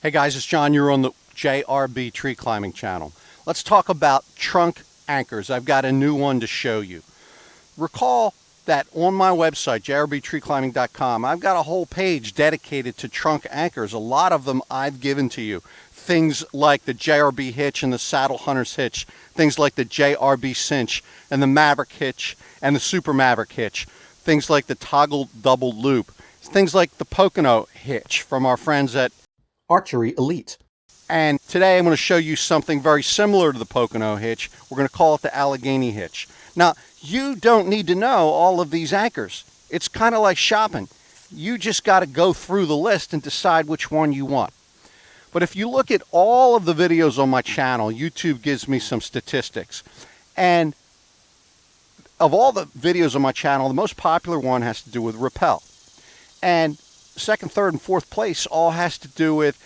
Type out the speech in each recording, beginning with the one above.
Hey guys, it's John. You're on the JRB Tree Climbing channel. Let's talk about trunk anchors. I've got a new one to show you. Recall that on my website, jrbtreeclimbing.com, I've got a whole page dedicated to trunk anchors. A lot of them I've given to you. Things like the JRB Hitch and the Saddle Hunter's Hitch. Things like the JRB Cinch and the Maverick Hitch and the Super Maverick Hitch. Things like the Toggle Double Loop. Things like the Pocono Hitch from our friends at Archery Elite. And today I'm going to show you something very similar to the Pocono Hitch. We're going to call it the Allegheny Hitch. Now, you don't need to know all of these anchors. It's kind of like shopping. You just got to go through the list and decide which one you want. But if you look at all of the videos on my channel, YouTube gives me some statistics. And of all the videos on my channel, the most popular one has to do with rappel. And second, third, and fourth place all has to do with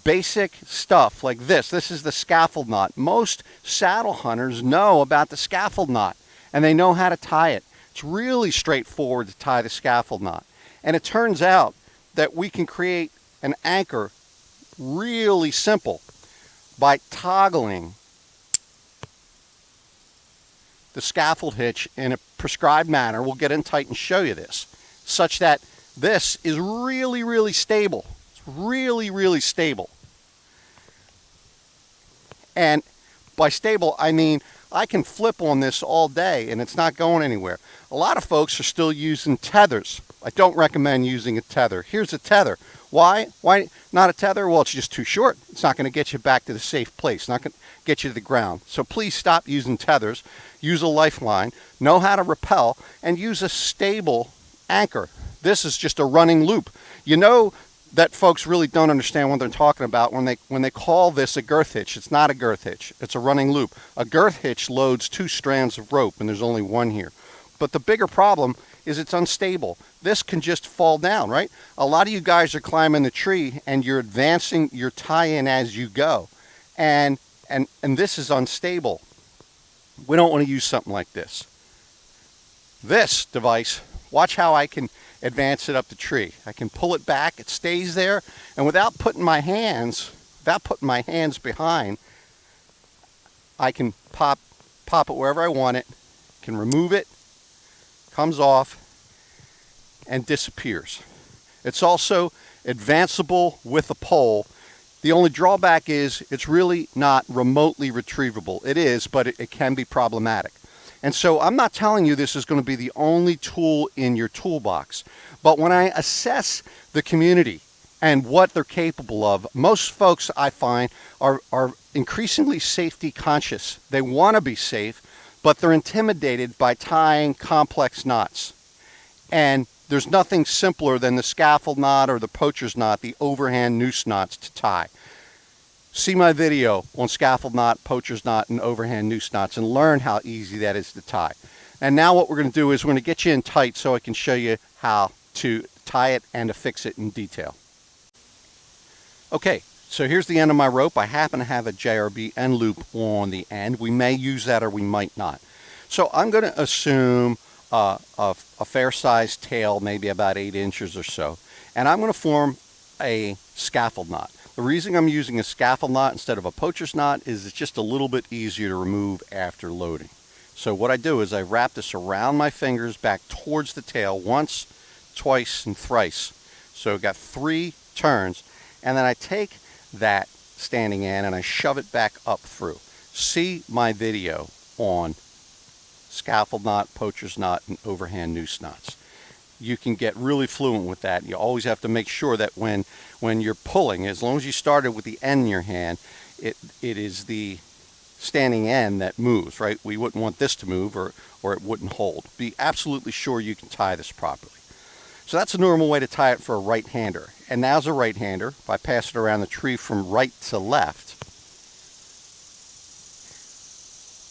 basic stuff like this. This is the scaffold knot. Most saddle hunters know about the scaffold knot, and they know how to tie it. It's really straightforward to tie the scaffold knot. And it turns out that we can create an anchor really simple by toggling the scaffold hitch in a prescribed manner. We'll get in tight and show you this, such that this is really, really stable. It's really, really stable. And by stable, I mean I can flip on this all day and it's not going anywhere. A lot of folks are still using tethers. I don't recommend using a tether. Here's a tether. Why? Why not a tether? Well, it's just too short. It's not going to get you back to the safe place. It's not going to get you to the ground. So please stop using tethers. Use a lifeline. Know how to rappel and use a stable anchor. This is just a running loop. You know that folks really don't understand what they're talking about when they call this a girth hitch. It's not a girth hitch. It's a running loop. A girth hitch loads 2 strands of rope, and there's only one here. But the bigger problem is it's unstable. This can just fall down, right? A lot of you guys are climbing the tree, and you're advancing your tie-in as you go. And this is unstable. We don't want to use something like this. This device, watch how I can advance it up the tree. I can pull it back, it stays there, and without putting my hands behind, I can pop it wherever I want it, can remove it, comes off, and disappears. It's also advanceable with a pole. The only drawback is it's really not remotely retrievable. It is, but it can be problematic. And so I'm not telling you this is going to be the only tool in your toolbox. But when I assess the community and what they're capable of, most folks I find are increasingly safety conscious. They want to be safe, but they're intimidated by tying complex knots. And there's nothing simpler than the scaffold knot or the poacher's knot, the overhand noose knots to tie. See my video on scaffold knot, poacher's knot, and overhand noose knots and learn how easy that is to tie. And now what we're going to do is we're going to get you in tight so I can show you how to tie it and to fix it in detail. Okay, so here's the end of my rope. I happen to have a JRB end loop on the end. We may use that or we might not. So I'm going to assume a fair-sized tail, maybe about 8 inches or so, and I'm going to form a scaffold knot. The reason I'm using a scaffold knot instead of a poacher's knot is it's just a little bit easier to remove after loading. So what I do is I wrap this around my fingers back towards the tail once, twice, and thrice. So I've got 3 turns, and then I take that standing end and I shove it back up through. See my video on scaffold knot, poacher's knot, and overhand noose knots. You can get really fluent with that. You always have to make sure that when you're pulling, as long as you started with the end in your hand, it is the standing end that moves, right? We wouldn't want this to move or it wouldn't hold. Be absolutely sure you can tie this properly. So that's a normal way to tie it for a right-hander. And now as a right-hander, if I pass it around the tree from right to left,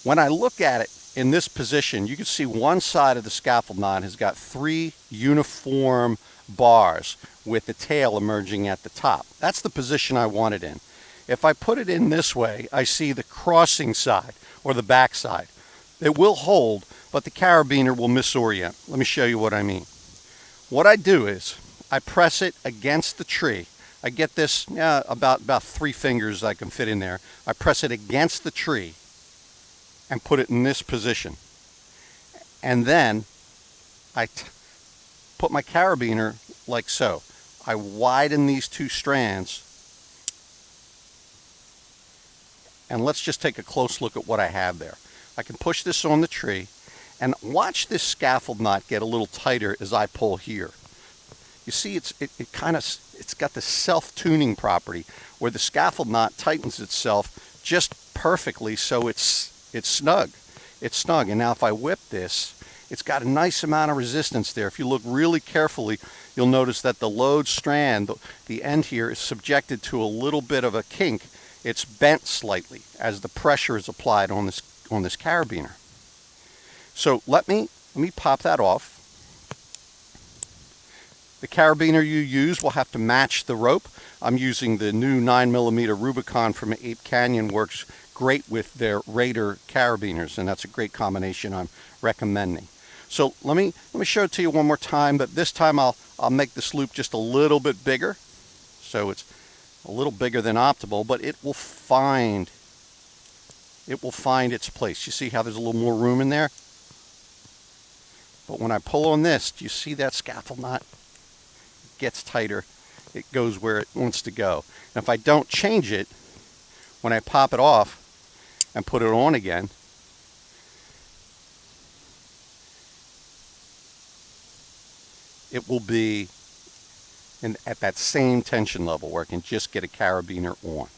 when I look at it in this position, you can see one side of the scaffold knot has got 3 uniform bars with the tail emerging at the top. That's the position I want it in. If I put it in this way, I see the crossing side or the back side. It will hold, but the carabiner will misorient. Let me show you what I mean. What I do is I press it against the tree. I get this, yeah, about 3 fingers I can fit in there. I press it against the tree and put it in this position. And then I put my carabiner like so. I widen these 2 strands. And let's just take a close look at what I have there. I can push this on the tree and watch this scaffold knot get a little tighter as I pull here. You see, it's got the self-tuning property where the scaffold knot tightens itself just perfectly, so it's snug. It's snug. And now if I whip this, it's got a nice amount of resistance there. If you look really carefully, you'll notice that the load strand, the end here, is subjected to a little bit of a kink. It's bent slightly as the pressure is applied on this carabiner. So let me pop that off. The carabiner you use will have to match the rope. I'm using the new 9mm Rubicon from Ape Canyon. Works great with their Raider carabiners, and that's a great combination I'm recommending. So let me show it to you one more time, but this time I'll make this loop just a little bit bigger. So it's a little bigger than optimal, but it will find its place. You see how there's a little more room in there? But when I pull on this, do you see that scaffold knot? It gets tighter. It goes where it wants to go. And if I don't change it, when I pop it off and put it on again, it will be at that same tension level where I can just get a carabiner on.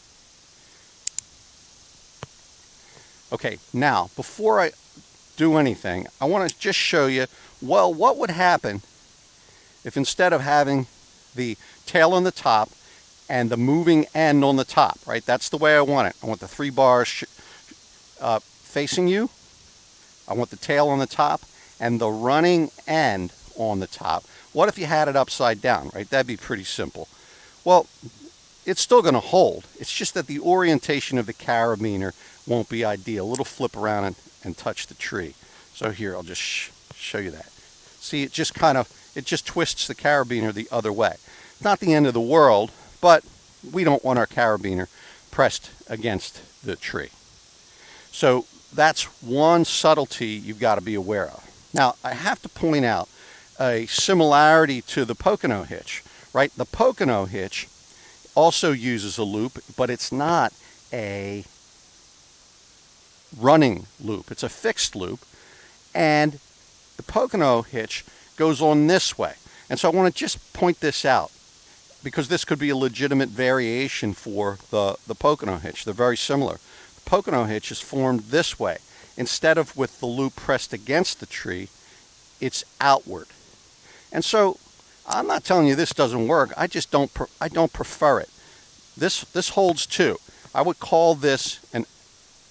Okay, now before I do anything, I want to just show you, well, what would happen if instead of having the tail on the top and the moving end on the top, right? That's the way I want it. I want the 3 bars facing you. I want the tail on the top and the running end on the top. What if you had it upside down, right? That'd be pretty simple. Well, it's still going to hold. It's just that the orientation of the carabiner won't be ideal. It'll flip around and touch the tree. So here, I'll just show you that. See, it just twists the carabiner the other way. It's not the end of the world, but we don't want our carabiner pressed against the tree. So that's one subtlety you've got to be aware of. Now, I have to point out a similarity to the Pocono hitch, right? The Pocono hitch also uses a loop, but it's not a running loop. It's a fixed loop, and the Pocono hitch goes on this way. And so I want to just point this out because this could be a legitimate variation for the Pocono hitch. They're very similar. The Pocono hitch is formed this way. Instead of with the loop pressed against the tree, it's outward. And so I'm not telling you this doesn't work. I just don't prefer it. This holds too. I would call this an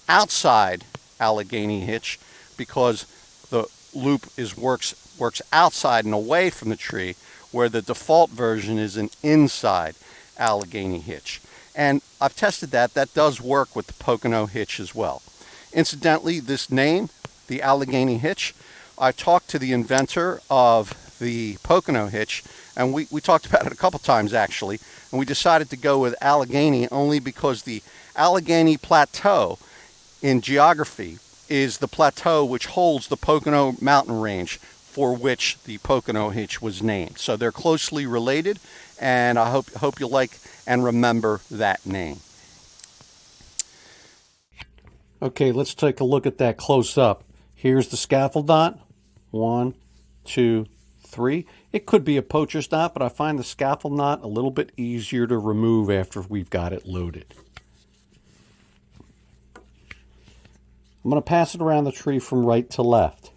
outside Allegheny hitch because the loop works outside and away from the tree, where the default version is an inside Allegheny hitch. And I've tested that. That does work with the Pocono hitch as well. Incidentally, this name, the Allegheny hitch, I talked to the inventor of the Pocono hitch, and we talked about it a couple times actually, and we decided to go with Allegheny only because the Allegheny Plateau in geography is the plateau which holds the Pocono mountain range for which the Pocono hitch was named. So they're closely related, and I hope you like and remember that name. Okay, let's take a look at that close up. Here's the scaffold knot. 1, 2, 3. It could be a poacher's knot, but I find the scaffold knot a little bit easier to remove after we've got it loaded. I'm going to pass it around the tree from right to left.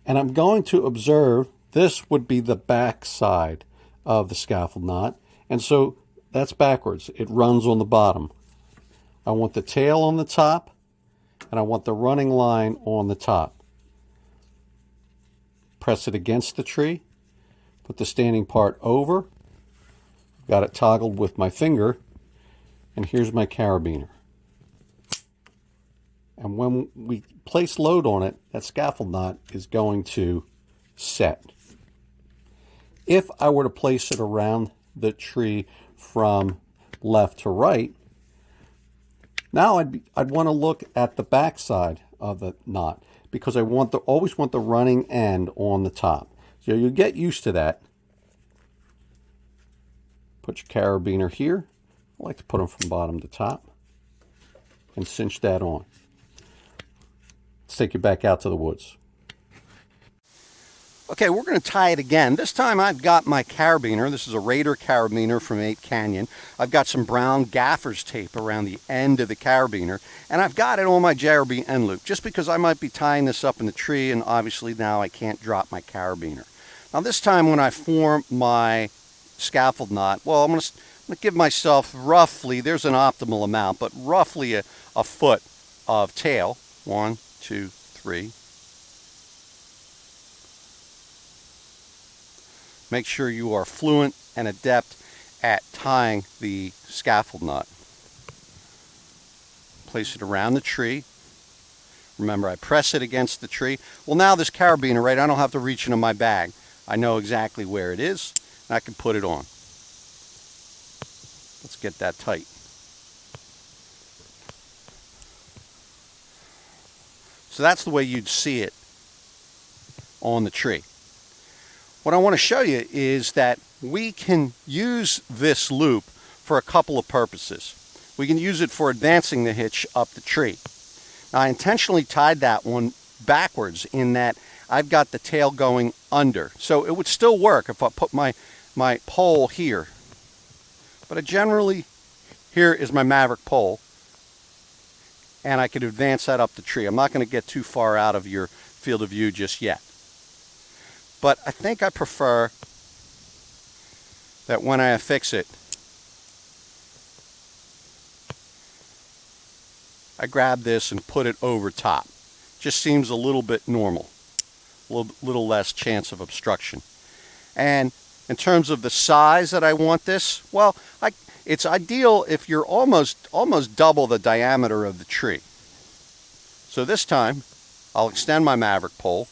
And I'm going to observe this would be the back side of the scaffold knot. And so that's backwards. It runs on the bottom. I want the tail on the top, and I want the running line on the top. Press it against the tree, put the standing part over, got it toggled with my finger, and here's my carabiner. And when we place load on it, that scaffold knot is going to set. If I were to place it around the tree from left to right. Now I'd want to look at the back side of the knot, because I always want the running end on the top. So you get used to that. Put your carabiner here. I like to put them from bottom to top and cinch that on. Let's take you back out to the woods. Okay, we're going to tie it again. This time I've got my carabiner. This is a Raider carabiner from 8 Canyon. I've got some brown gaffer's tape around the end of the carabiner, and I've got it on my JRB end loop, just because I might be tying this up in the tree, and obviously now I can't drop my carabiner. Now this time when I form my scaffold knot, well, I'm going to give myself roughly, there's an optimal amount, but roughly a foot of tail. 1, 2, 3. Make sure you are fluent and adept at tying the scaffold knot. Place it around the tree. Remember, I press it against the tree. Well, now this carabiner, right, I don't have to reach into my bag. I know exactly where it is, and I can put it on. Let's get that tight. So that's the way you'd see it on the tree. What I want to show you is that we can use this loop for a couple of purposes. We can use it for advancing the hitch up the tree. Now, I intentionally tied that one backwards in that I've got the tail going under. So it would still work if I put my pole here. But I generally, here is my Maverick pole, and I could advance that up the tree. I'm not going to get too far out of your field of view just yet. But I think I prefer that when I affix it, I grab this and put it over top. Just seems a little bit normal, a little less chance of obstruction. And in terms of the size that I want this, well, it's ideal if you're almost double the diameter of the tree. So this time, I'll extend my Maverick pole.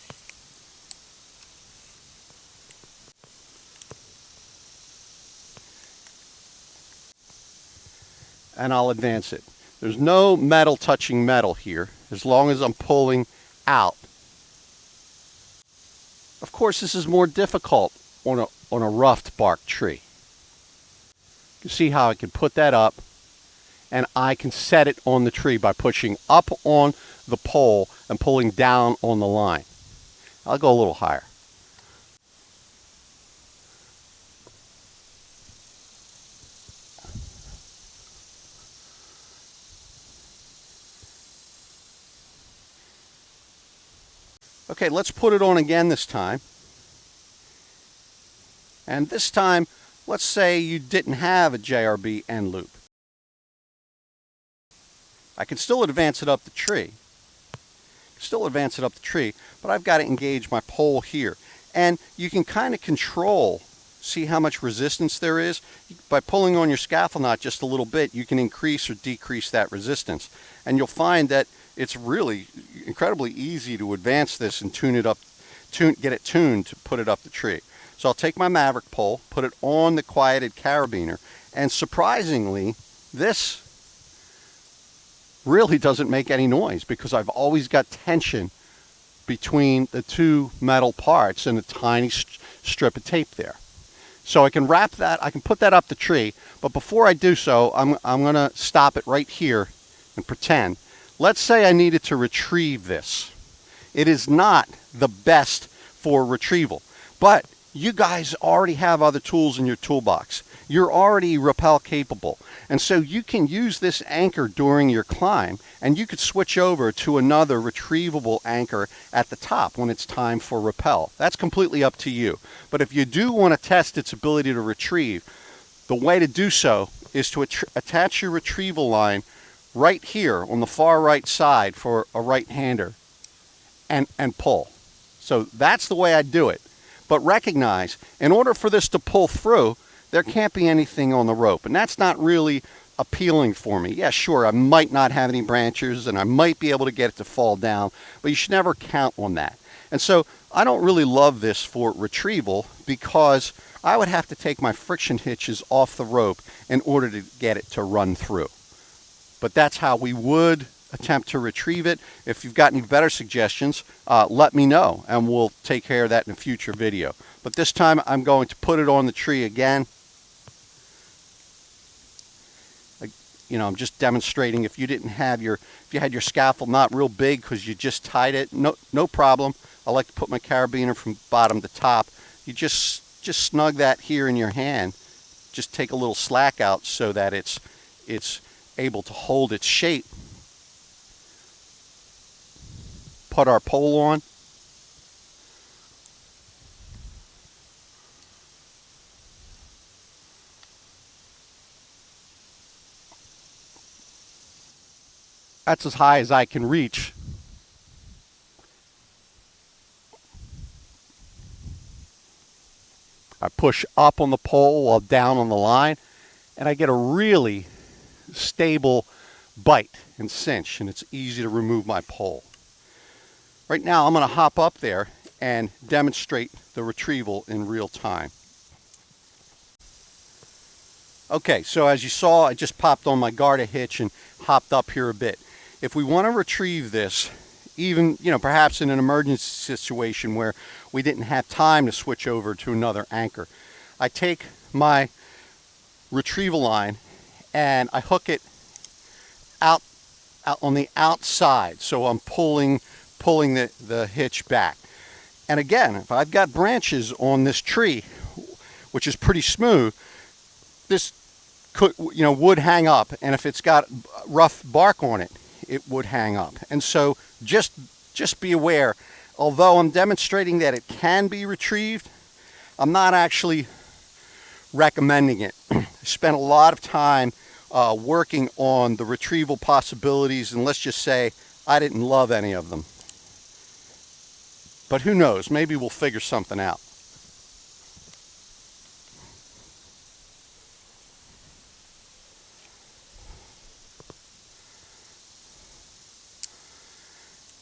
And I'll advance it. There's no metal touching metal here, as long as I'm pulling out. Of course, this is more difficult on a roughed bark tree. You can see how I can put that up, and I can set it on the tree by pushing up on the pole and pulling down on the line. I'll go a little higher. Okay, let's put it on again this time. And this time, let's say you didn't have a JRB end loop. I can still advance it up the tree. But I've got to engage my pole here. And you can kind of control, see how much resistance there is? By pulling on your scaffold knot just a little bit, you can increase or decrease that resistance. And you'll find that it's really incredibly easy to advance this and get it tuned to put it up the tree. So I'll take my Maverick pole, put it on the quieted carabiner, and surprisingly, this really doesn't make any noise because I've always got tension between the two metal parts and a tiny strip of tape there. So I can wrap that, I can put that up the tree, but before I do so, I'm going to stop it right here and pretend. Let's say I needed to retrieve this. It is not the best for retrieval, but you guys already have other tools in your toolbox. You're already rappel capable, and so you can use this anchor during your climb, and you could switch over to another retrievable anchor at the top when it's time for rappel. That's completely up to you. But if you do want to test its ability to retrieve, the way to do so is to attach your retrieval line right here on the far right side for a right-hander and pull. So that's the way I do it. But recognize, in order for this to pull through, there can't be anything on the rope. And that's not really appealing for me. Yeah, sure, I might not have any branches and I might be able to get it to fall down, but you should never count on that. And so I don't really love this for retrieval because I would have to take my friction hitches off the rope in order to get it to run through. But that's how we would attempt to retrieve it. If you've got any better suggestions, let me know and we'll take care of that in a future video. But this time I'm going to put it on the tree again. I'm just demonstrating. If you had your scaffold not real big because you just tied it, no problem. I like to put my carabiner from bottom to top. You just snug that here in your hand. Just take a little slack out so that it's able to hold its shape. Put our pole on. That's as high as I can reach. I push up on the pole while down on the line, and I get a really stable bite and cinch, and it's easy to remove my pole. Right now I'm going to hop up there and demonstrate the retrieval in real time. Okay, so as you saw, I just popped on my garter hitch and hopped up here a bit. If we want to retrieve this, even perhaps in an emergency situation where we didn't have time to switch over to another anchor, I take my retrieval line and I hook it out on the outside, so I'm pulling the hitch back. And again, if I've got branches on this tree, which is pretty smooth, this would hang up, and if it's got rough bark on it, it would hang up. And so just be aware, although I'm demonstrating that it can be retrieved, I'm not actually recommending it. I spent a lot of time working on the retrieval possibilities, and let's just say I didn't love any of them. But who knows, maybe we'll figure something out.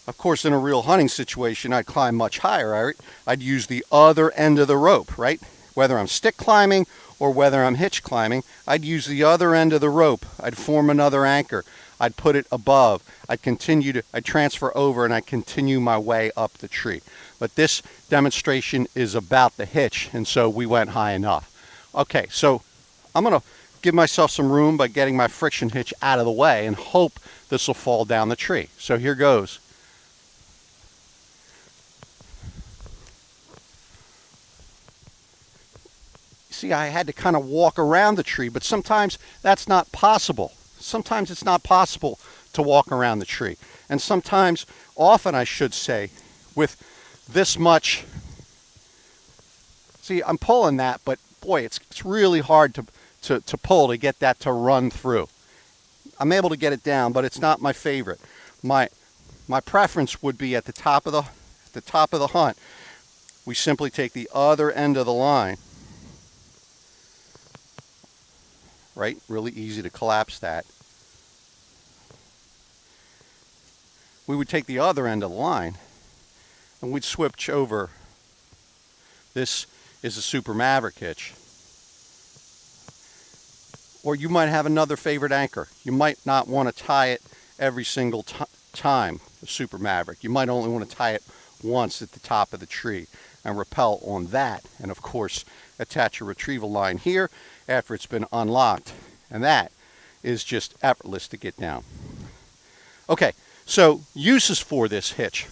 Of course, in a real hunting situation, I'd climb much higher. I'd use the other end of the rope, right? Whether I'm stick climbing or whether I'm hitch climbing, I'd use the other end of the rope. I'd form another anchor. I'd put it above. I'd transfer over and I'd continue my way up the tree. But this demonstration is about the hitch, and so we went high enough. Okay, so I'm going to give myself some room by getting my friction hitch out of the way and hope this will fall down the tree. So here goes. See, I had to kind of walk around the tree, but sometimes that's not possible. Sometimes it's not possible to walk around the tree. And sometimes, often I should say, with this much, see, I'm pulling that, but boy, it's really hard to pull to get that to run through. I'm able to get it down, but it's not my favorite. My preference would be at the top of the hunt, we simply take the other end of the line. Right? Really easy to collapse that. We would take the other end of the line and we'd switch over. This is a Super Maverick hitch. Or you might have another favorite anchor. You might not want to tie it every single time, the Super Maverick. You might only want to tie it once at the top of the tree and rappel on that. And of course, attach a retrieval line here after it's been unlocked, and that is just effortless to get down. Okay, so uses for this hitch.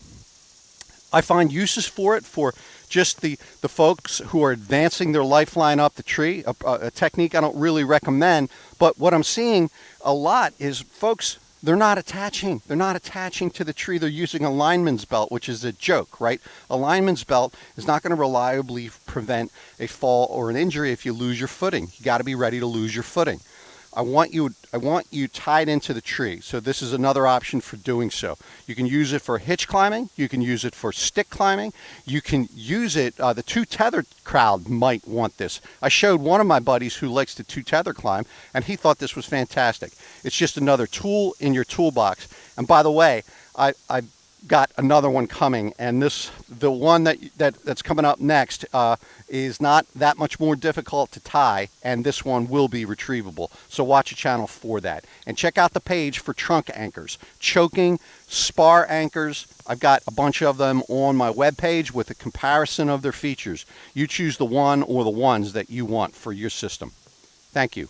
I find uses for it for just the folks who are advancing their lifeline up the tree, a technique I don't really recommend, but what I'm seeing a lot is folks, they're not attaching to the tree. They're using a lineman's belt, which is a joke, right? A lineman's belt is not going to reliably prevent a fall or an injury if you lose your footing. You got to be ready to lose your footing. I want you tied into the tree. So this is another option for doing so. You can use it for hitch climbing. You can use it for stick climbing. You can use it, the two-tether crowd might want this. I showed one of my buddies who likes to two-tether climb, and he thought this was fantastic. It's just another tool in your toolbox. And by the way, I got another one coming, and the one that's coming up next is not that much more difficult to tie, and this one will be retrievable. So watch the channel for that, and check out the page for trunk anchors, choking, spar anchors. I've got a bunch of them on my webpage with a comparison of their features. You choose the one or the ones that you want for your system. Thank you.